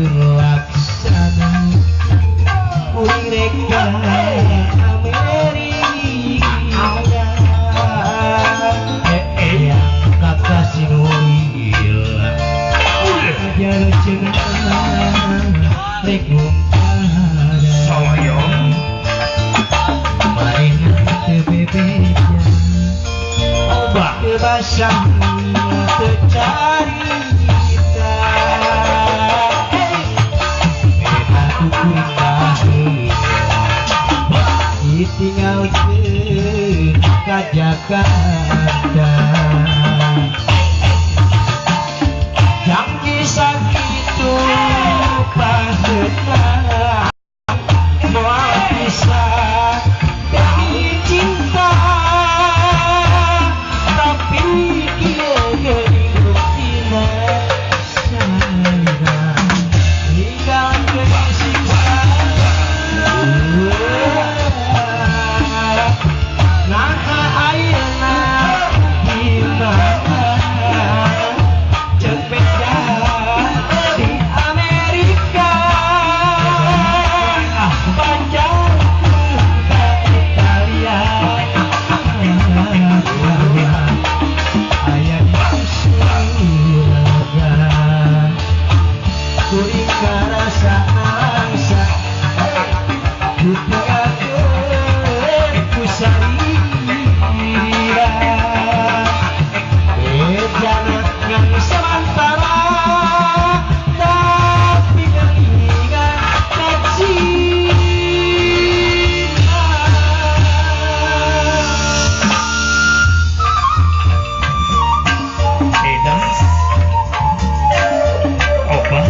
laksana kuring reka Amerika yang kakak sinuril ajar cenah rek ngumpada Soyong main teu bebeja oba basah teu carita eta kuring baheula ditinggalkeun ka Jakarta janji sakitu paheuna moal pisah demi cinta tapi dia geuning buktina sayang ninggalkeun siksa naha ayeuna gimana jeung beda di Amerika panjang ke Italia aya di Suraga kuring karasa angsa ditinggalkeun ku salira bejana ngan samantara tapi geuningan ka cinta Edan Oba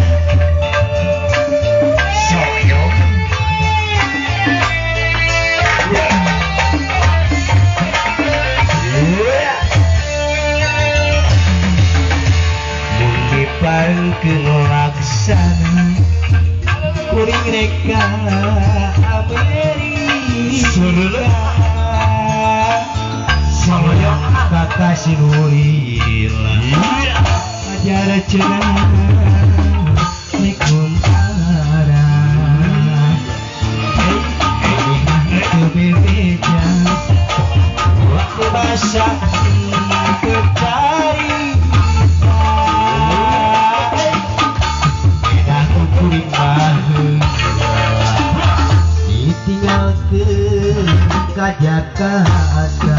Soyong mun dipaengkeun laksana kuring reka Amerika Soyong kakak sinuril ajar cenah rek ngumpada teu bebeja waktu basah teu carita beda kuring baheula ditinggalkeun ka Jakarta